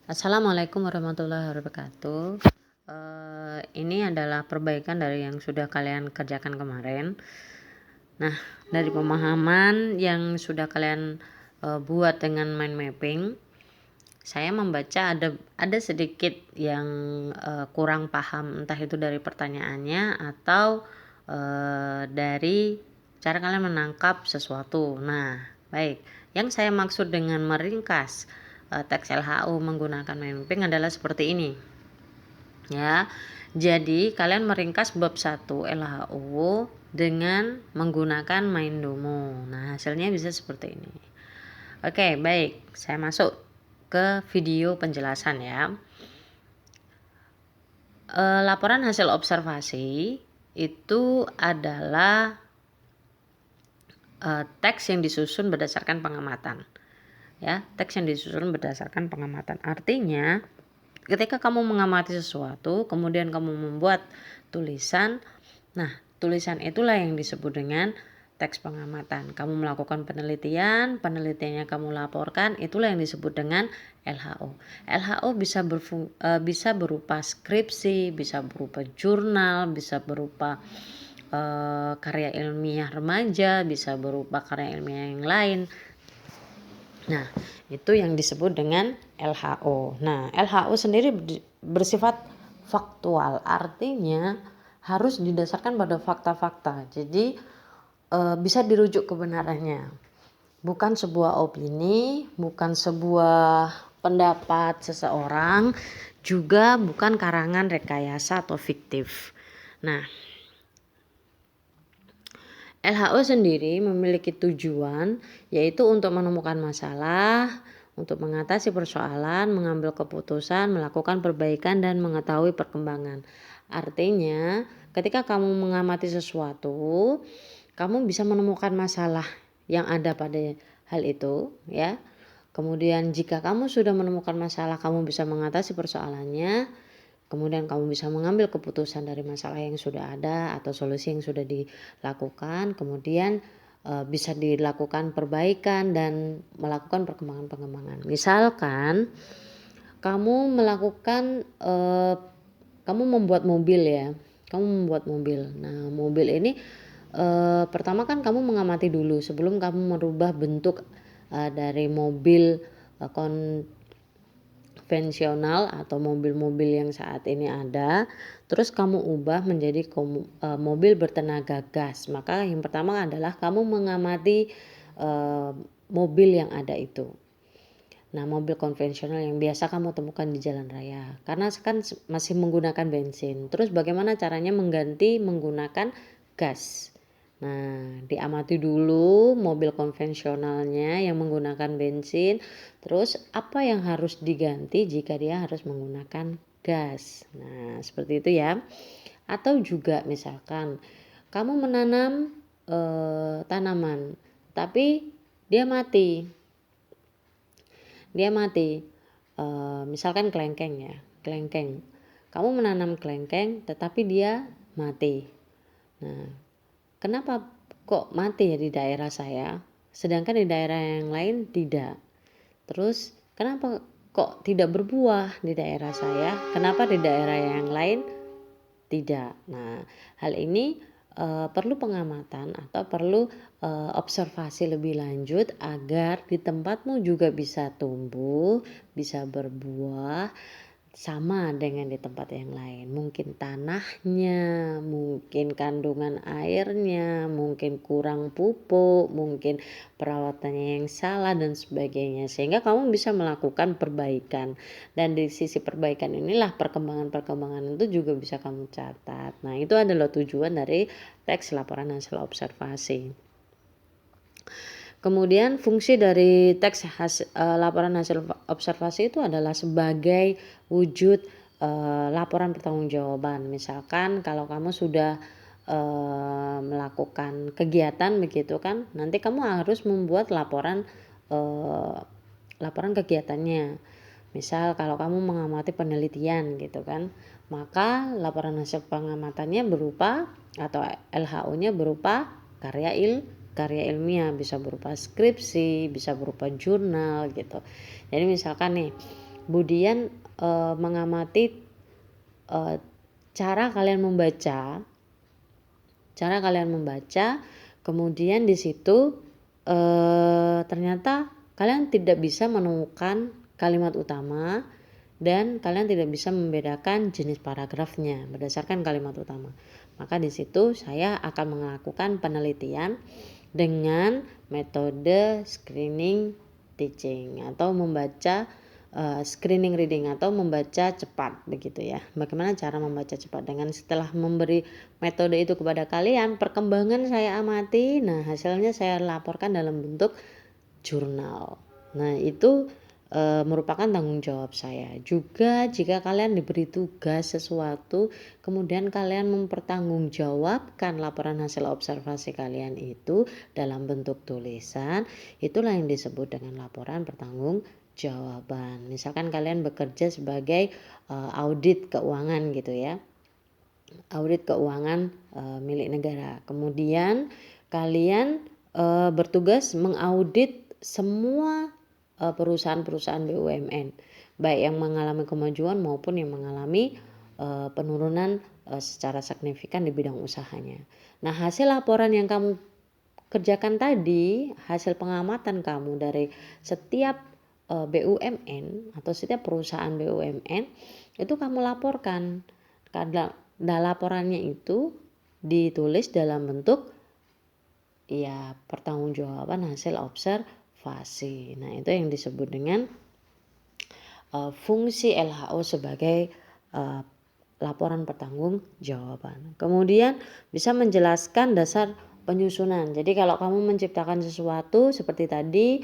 Assalamualaikum warahmatullahi wabarakatuh. Ini adalah perbaikan dari yang sudah kalian kerjakan kemarin. Nah, dari pemahaman yang sudah kalian buat dengan mind mapping, saya membaca ada sedikit yang kurang paham, entah itu dari pertanyaannya atau dari cara kalian menangkap sesuatu. Nah, baik. Yang saya maksud dengan meringkas teks LHU menggunakan mind mapping adalah seperti ini. Ya. Jadi, kalian meringkas bab 1 LHU dengan menggunakan Mindomo. Nah, hasilnya bisa seperti ini. Oke, baik. Saya masuk ke video penjelasan ya. Laporan hasil observasi itu adalah teks yang disusun berdasarkan pengamatan. Ya, teks yang disusun berdasarkan pengamatan. Artinya, ketika kamu mengamati sesuatu, kemudian kamu membuat tulisan, nah, tulisan itulah yang disebut dengan teks pengamatan. Kamu melakukan penelitiannya kamu laporkan, itulah yang disebut dengan LHO. LHO bisa berupa skripsi, bisa berupa jurnal, bisa berupa karya ilmiah remaja, bisa berupa karya ilmiah yang lain. Nah, itu yang disebut dengan LHO. Nah, LHO sendiri bersifat faktual, artinya harus didasarkan pada fakta-fakta. Jadi bisa dirujuk kebenarannya. Bukan sebuah opini, bukan sebuah pendapat seseorang, juga bukan karangan rekayasa atau fiktif. Nah, LHO sendiri memiliki tujuan yaitu untuk menemukan masalah, untuk mengatasi persoalan, mengambil keputusan, melakukan perbaikan dan mengetahui perkembangan. Artinya, ketika kamu mengamati sesuatu, kamu bisa menemukan masalah yang ada pada hal itu, ya. Kemudian jika kamu sudah menemukan masalah, kamu bisa mengatasi persoalannya. Kemudian kamu bisa mengambil keputusan dari masalah yang sudah ada atau solusi yang sudah dilakukan. Kemudian bisa dilakukan perbaikan dan melakukan perkembangan-perkembangan. Misalkan kamu kamu membuat mobil ya. Kamu membuat mobil. Nah, mobil ini pertama kan kamu mengamati dulu sebelum kamu merubah bentuk dari mobil konvensional atau mobil-mobil yang saat ini ada, terus kamu ubah menjadi mobil bertenaga gas. Maka yang pertama adalah kamu mengamati mobil yang ada itu. Nah, mobil konvensional yang biasa kamu temukan di jalan raya, karena kan masih menggunakan bensin. Terus bagaimana caranya mengganti menggunakan gas? Nah, diamati dulu mobil konvensionalnya yang menggunakan bensin, terus apa yang harus diganti jika dia harus menggunakan gas. Nah, seperti itu ya. Atau juga misalkan kamu menanam tanaman, tapi dia mati. Misalkan kelengkeng ya, kelengkeng. Kamu menanam kelengkeng, tetapi dia mati. Nah, kenapa kok mati ya di daerah saya, sedangkan di daerah yang lain tidak? Terus kenapa kok tidak berbuah di daerah saya, kenapa di daerah yang lain tidak? Nah, hal ini perlu pengamatan atau perlu observasi lebih lanjut agar di tempatmu juga bisa tumbuh, bisa berbuah sama dengan di tempat yang lain. Mungkin tanahnya, mungkin kandungan airnya, mungkin kurang pupuk, mungkin perawatannya yang salah dan sebagainya. Sehingga kamu bisa melakukan perbaikan. Dan di sisi perbaikan inilah perkembangan-perkembangan itu juga bisa kamu catat. Nah, itu adalah tujuan dari teks laporan hasil observasi. Kemudian fungsi dari teks laporan hasil observasi itu adalah sebagai wujud laporan pertanggungjawaban. Misalkan kalau kamu sudah melakukan kegiatan begitu kan, nanti kamu harus membuat laporan kegiatannya. Misal kalau kamu mengamati penelitian gitu kan, maka laporan hasil pengamatannya berupa atau LHO-nya berupa karya ilmiah, bisa berupa skripsi, bisa berupa jurnal gitu. Jadi misalkan nih kemudian mengamati cara kalian membaca, kemudian di situ ternyata kalian tidak bisa menemukan kalimat utama dan kalian tidak bisa membedakan jenis paragrafnya berdasarkan kalimat utama. Maka di situ saya akan melakukan penelitian dengan metode screening teaching atau membaca screening reading atau membaca cepat begitu ya. Bagaimana cara membaca cepat? Dengan setelah memberi metode itu kepada kalian, perkembangan saya amati, nah hasilnya saya laporkan dalam bentuk jurnal. Nah itu merupakan tanggung jawab saya. Juga jika kalian diberi tugas sesuatu, kemudian kalian mempertanggungjawabkan laporan hasil observasi kalian itu dalam bentuk tulisan, itulah yang disebut dengan laporan pertanggungjawaban. Misalkan kalian bekerja sebagai audit keuangan gitu ya. Audit keuangan milik negara. Kemudian kalian bertugas mengaudit semua perusahaan-perusahaan BUMN, baik yang mengalami kemajuan maupun yang mengalami penurunan secara signifikan di bidang usahanya. Nah, hasil laporan yang kamu kerjakan tadi, hasil pengamatan kamu dari setiap BUMN atau setiap perusahaan BUMN itu kamu laporkan. Karena laporannya itu ditulis dalam bentuk ya pertanggungjawaban hasil observasi. Nah, itu yang disebut dengan fungsi LHO sebagai laporan pertanggungjawaban. Kemudian bisa menjelaskan dasar penyusunan. Jadi kalau kamu menciptakan sesuatu seperti tadi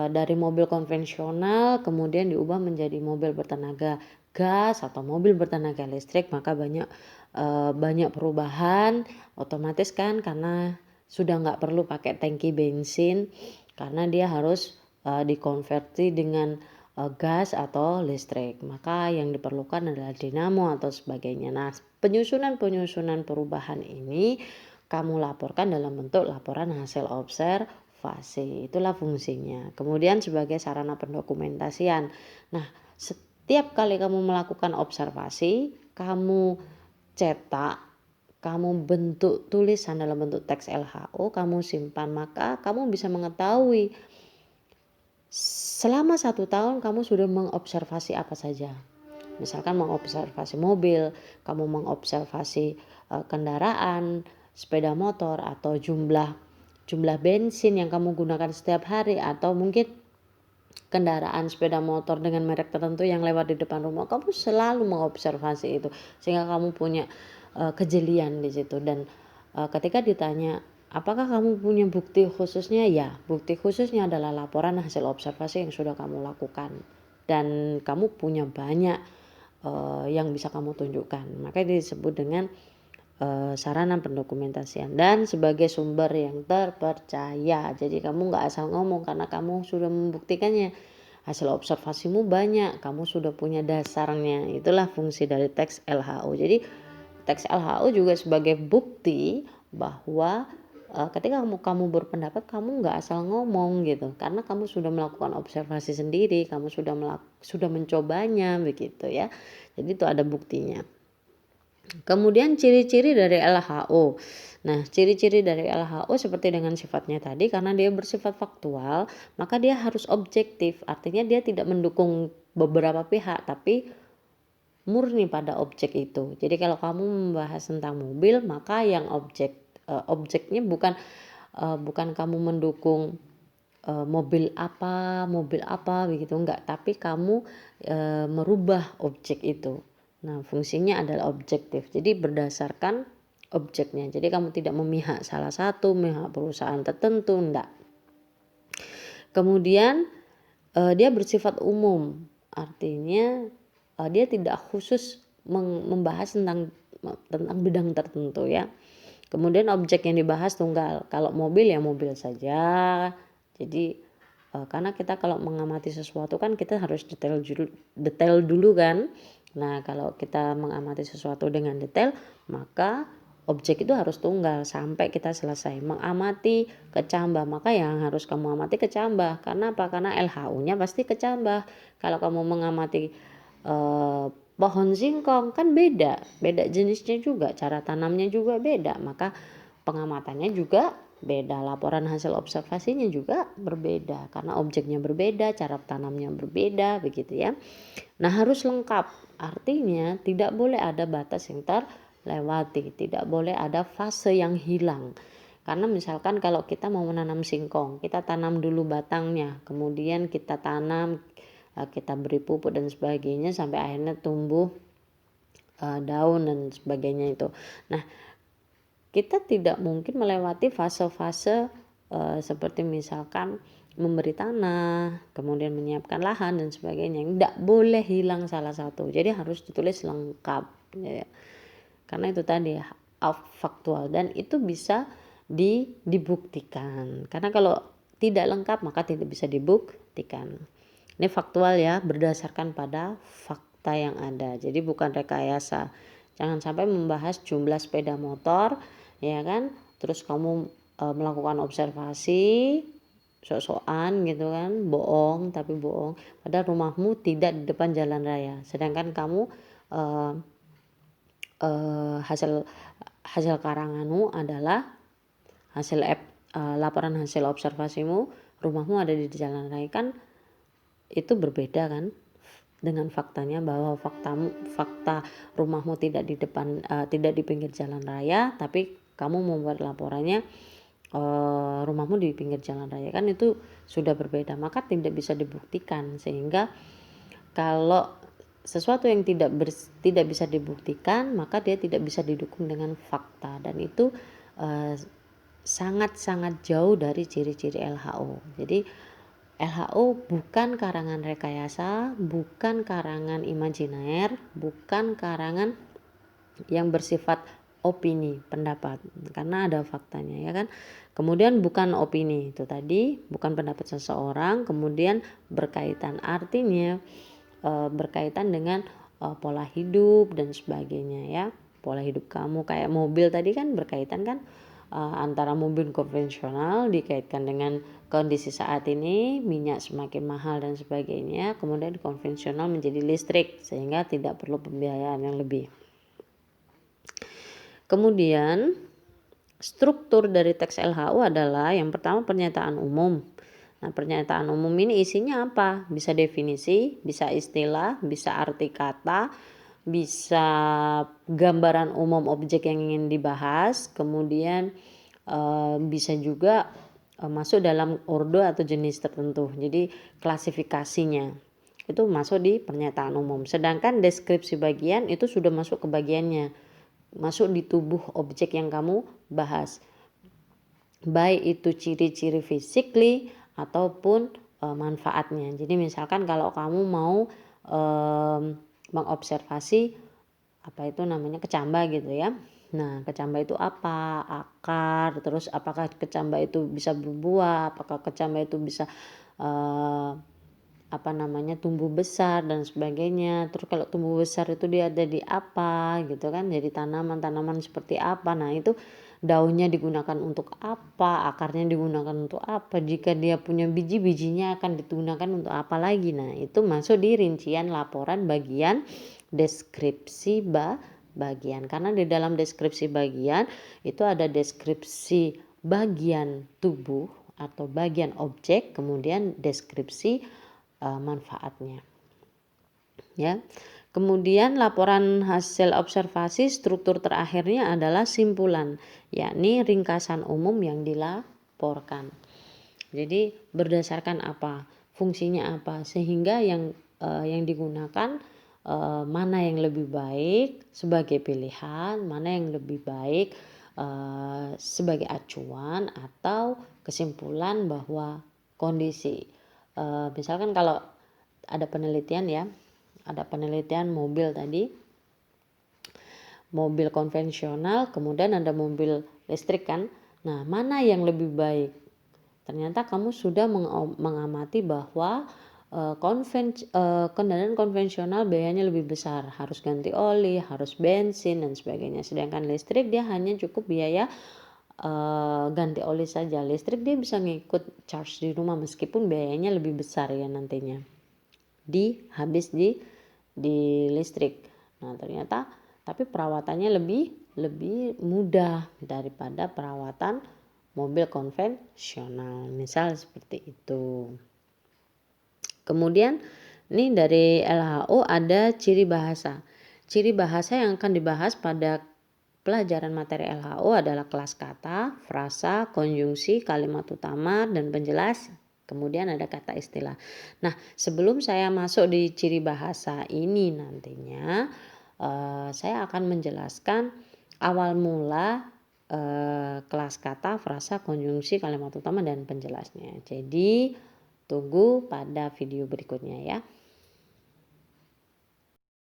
dari mobil konvensional kemudian diubah menjadi mobil bertenaga gas atau mobil bertenaga listrik, maka banyak perubahan otomatis kan, karena sudah nggak perlu pakai tangki bensin karena dia harus dikonversi dengan gas atau listrik, maka yang diperlukan adalah dinamo atau sebagainya. Nah, penyusunan perubahan ini kamu laporkan dalam bentuk laporan hasil observasi, itulah fungsinya. Kemudian sebagai sarana pendokumentasian. Nah, setiap kali kamu melakukan observasi, kamu cetak, kamu bentuk tulisan dalam bentuk teks LHO, kamu simpan, maka kamu bisa mengetahui selama 1 tahun kamu sudah mengobservasi apa saja. Misalkan mengobservasi mobil, kamu mengobservasi kendaraan, sepeda motor, atau jumlah bensin yang kamu gunakan setiap hari, atau mungkin kendaraan sepeda motor dengan merek tertentu yang lewat di depan rumah. Kamu selalu mengobservasi itu sehingga kamu punya kejelian di situ. Dan ketika ditanya apakah kamu punya bukti khususnya, ya bukti khususnya adalah laporan hasil observasi yang sudah kamu lakukan, dan kamu punya banyak yang bisa kamu tunjukkan, makanya disebut dengan sarana pendokumentasian dan sebagai sumber yang terpercaya. Jadi kamu nggak asal ngomong karena kamu sudah membuktikannya, hasil observasimu banyak, kamu sudah punya dasarnya. Itulah fungsi dari teks LHO. Jadi teks LHO juga sebagai bukti bahwa ketika kamu berpendapat, kamu nggak asal ngomong gitu, karena kamu sudah melakukan observasi sendiri, kamu sudah mencobanya begitu ya. Jadi itu ada buktinya. Kemudian ciri-ciri dari LHO. Nah, ciri-ciri dari LHO seperti dengan sifatnya tadi, karena dia bersifat faktual, maka dia harus objektif. Artinya dia tidak mendukung beberapa pihak, tapi murni pada objek itu. Jadi kalau kamu membahas tentang mobil, maka yang objeknya bukan kamu mendukung mobil apa begitu, enggak, tapi kamu merubah objek itu. Nah, fungsinya adalah objektif. Jadi berdasarkan objeknya. Jadi kamu tidak memihak salah satu, memihak perusahaan tertentu, enggak. Kemudian dia bersifat umum. Artinya dia tidak khusus membahas tentang bidang tertentu ya. Kemudian objek yang dibahas tunggal. Kalau mobil ya mobil saja. Jadi karena kita kalau mengamati sesuatu kan kita harus detail dulu kan. Nah, kalau kita mengamati sesuatu dengan detail, maka objek itu harus tunggal sampai kita selesai mengamati kecambah. Maka yang harus kamu amati kecambah. Karena apa? Karena LHU-nya pasti kecambah. Kalau kamu mengamati pohon singkong kan beda jenisnya juga, cara tanamnya juga beda, maka pengamatannya juga beda, laporan hasil observasinya juga berbeda karena objeknya berbeda, cara tanamnya berbeda, begitu ya. Nah, harus lengkap. Artinya tidak boleh ada batas yang terlewati, tidak boleh ada fase yang hilang. Karena misalkan kalau kita mau menanam singkong, kita tanam dulu batangnya, kemudian kita tanam, kita beri pupuk dan sebagainya sampai akhirnya tumbuh daun dan sebagainya itu. Nah, kita tidak mungkin melewati fase-fase seperti misalkan memberi tanah, kemudian menyiapkan lahan dan sebagainya. Tidak boleh hilang salah satu. Jadi harus ditulis lengkap. Ya. Karena itu tadi faktual dan itu bisa dibuktikan. Karena kalau tidak lengkap maka tidak bisa dibuktikan. Ini faktual ya, berdasarkan pada fakta yang ada. Jadi bukan rekayasa. Jangan sampai membahas jumlah sepeda motor, ya kan? Terus kamu melakukan observasi sok-sokan gitu kan, bohong tapi bohong. Padahal rumahmu tidak di depan jalan raya. Sedangkan kamu hasil karanganmu adalah hasil laporan hasil observasimu, rumahmu ada di jalan raya, kan itu berbeda kan dengan faktanya bahwa fakta rumahmu tidak di depan tidak di pinggir jalan raya, tapi kamu membuat laporannya rumahmu di pinggir jalan raya, kan itu sudah berbeda, maka tidak bisa dibuktikan. Sehingga kalau sesuatu yang tidak bisa dibuktikan maka dia tidak bisa didukung dengan fakta, dan itu sangat-sangat jauh dari ciri-ciri LHO. Jadi LHO bukan karangan rekayasa, bukan karangan imajiner, bukan karangan yang bersifat opini, pendapat, karena ada faktanya ya kan. Kemudian bukan opini, itu tadi bukan pendapat seseorang, kemudian berkaitan, artinya berkaitan dengan pola hidup dan sebagainya ya. Pola hidup kamu kayak mobil tadi kan berkaitan kan, antara mobil konvensional dikaitkan dengan kondisi saat ini, minyak semakin mahal dan sebagainya, kemudian konvensional menjadi listrik sehingga tidak perlu pembiayaan yang lebih. Kemudian struktur dari teks LHU adalah yang pertama pernyataan umum. Nah, pernyataan umum ini isinya apa? Bisa definisi, bisa istilah, bisa arti kata, bisa gambaran umum objek yang ingin dibahas, kemudian bisa juga masuk dalam ordo atau jenis tertentu. Jadi klasifikasinya itu masuk di pernyataan umum. Sedangkan deskripsi bagian itu sudah masuk ke bagiannya, masuk di tubuh objek yang kamu bahas. Baik itu ciri-ciri physically ataupun manfaatnya. Jadi misalkan kalau kamu mau mengobservasi apa itu namanya kecambah gitu ya. Nah, kecambah itu apa? Akar, terus apakah kecambah itu bisa berbuah, apakah kecambah itu bisa tumbuh besar dan sebagainya. Terus kalau tumbuh besar itu dia ada di apa gitu kan, jadi tanaman seperti apa. Nah, itu daunnya digunakan untuk apa, akarnya digunakan untuk apa, jika dia punya biji-bijinya akan digunakan untuk apa lagi. Nah, itu masuk di rincian laporan bagian deskripsi bagian. Karena di dalam deskripsi bagian itu ada deskripsi bagian tubuh atau bagian objek, kemudian deskripsi manfaatnya ya. Kemudian laporan hasil observasi, struktur terakhirnya adalah simpulan, yakni ringkasan umum yang dilaporkan. Jadi berdasarkan apa, fungsinya apa, sehingga yang digunakan mana yang lebih baik sebagai pilihan, mana yang lebih baik sebagai acuan atau kesimpulan bahwa kondisi. Misalkan kalau ada penelitian ya, ada penelitian mobil tadi, mobil konvensional, kemudian ada mobil listrik kan. Nah, mana yang lebih baik? Ternyata kamu sudah mengamati bahwa Kendaraan konvensional biayanya lebih besar, harus ganti oli, harus bensin dan sebagainya. Sedangkan listrik dia hanya cukup biaya ganti oli saja. Listrik dia bisa ngikut charge di rumah meskipun biayanya lebih besar ya nantinya habis di listrik. Nah ternyata tapi perawatannya lebih mudah daripada perawatan mobil konvensional, misal seperti itu. Kemudian ini dari LHO ada ciri bahasa. Ciri bahasa yang akan dibahas pada pelajaran materi LHO adalah kelas kata, frasa, konjungsi, kalimat utama, dan penjelas. Kemudian ada kata istilah. Nah, sebelum saya masuk di ciri bahasa ini nantinya, saya akan menjelaskan awal mula kelas kata, frasa, konjungsi, kalimat utama, dan penjelasnya. Jadi, tunggu pada video berikutnya ya.